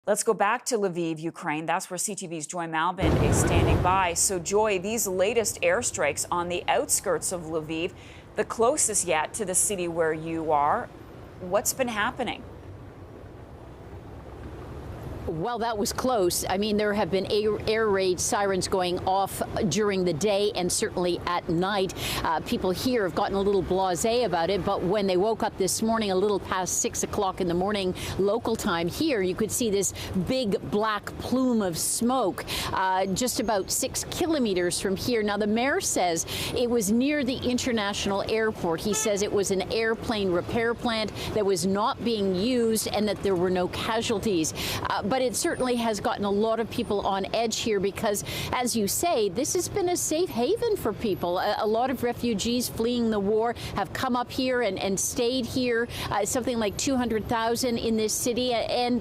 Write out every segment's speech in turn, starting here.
Let's go back to Lviv, Ukraine. That's where CTV's Joy Malbon is standing by. So, Joy, these latest airstrikes on the outskirts of Lviv, the closest yet to the city where you are, what's been happening? Well, that was close. I mean, there have been air raid sirens going off during the day and certainly at night. People here have gotten a little blasé about it, but when they woke up this morning, a little past 6 o'clock in the morning, local time here, you could see this big black plume of smoke just about 6 kilometers from here. Now, the mayor says it was near the international airport. He says it was an airplane repair plant that was not being used and that there were no casualties. But it certainly has gotten a lot of people on edge here because, as you say, this has been a safe haven for people. A lot of refugees fleeing the war have come up here and stayed here, something like 200,000 in this city,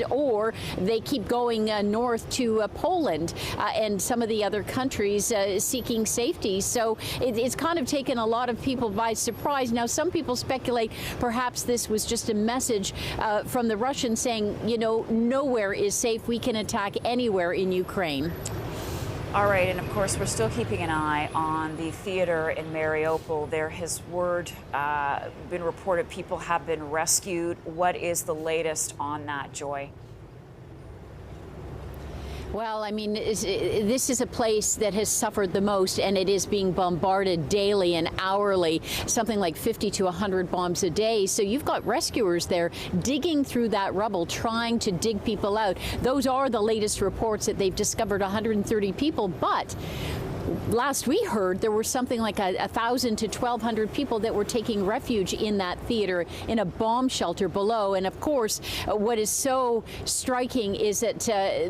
or they keep going north to Poland and some of the other countries seeking safety. So it's kind of taken a lot of people by surprise. Now, some people speculate perhaps this was just a message from the Russians saying, you know, nowhere is safe. We can attack anywhere in Ukraine. All right, and of course, we're still keeping an eye on the theater in Mariupol. There has been reported people have been rescued. What is the latest on that, Joy? Well, I mean, this is a place that has suffered the most, and it is being bombarded daily and hourly, something like 50 to 100 bombs a day. So you've got rescuers there digging through that rubble, trying to dig people out. Those are the latest reports that they've discovered 130 people, but last we heard, there were something like 1,000 to 1,200 people that were taking refuge in that theater in a bomb shelter below. And of course, what is so striking is that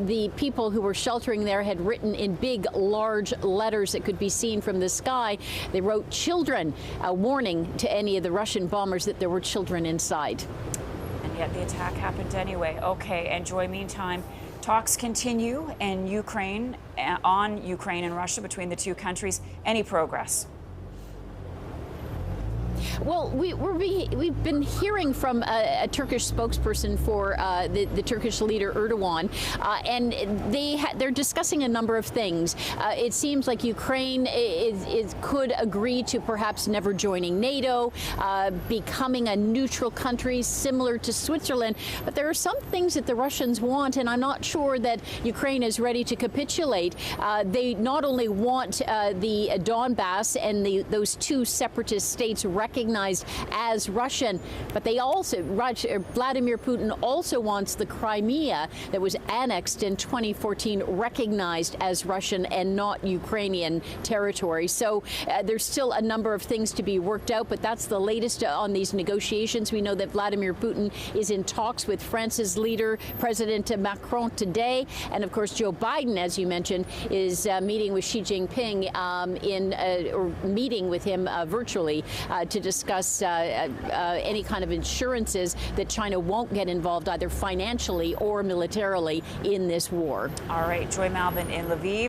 the people who were sheltering there had written in big, large letters that could be seen from the sky. They wrote "children," a warning to any of the Russian bombers that there were children inside. And yet the attack happened anyway. Okay, and Joy, meantime, talks continue in Ukraine, on Ukraine and Russia, between the two countries. Any progress? Well, we've been hearing from a Turkish spokesperson for the Turkish leader Erdogan, and they're discussing a number of things. It seems like Ukraine could agree to perhaps never joining NATO, becoming a neutral country similar to Switzerland. But there are some things that the Russians want, and I'm not sure that Ukraine is ready to capitulate. They not only want the Donbass and those two separatist states recognized as Russian, but they also, Vladimir Putin also wants the Crimea that was annexed in 2014 recognized as Russian and not Ukrainian territory. So there's still a number of things to be worked out, but that's the latest on these negotiations. We know that Vladimir Putin is in talks with France's leader, President Macron, today. And of course, Joe Biden, as you mentioned, is meeting with Xi Jinping or meeting with him virtually to discuss any kind of assurances that China won't get involved either financially or militarily in this war. All right, Joy Malbon in Lviv.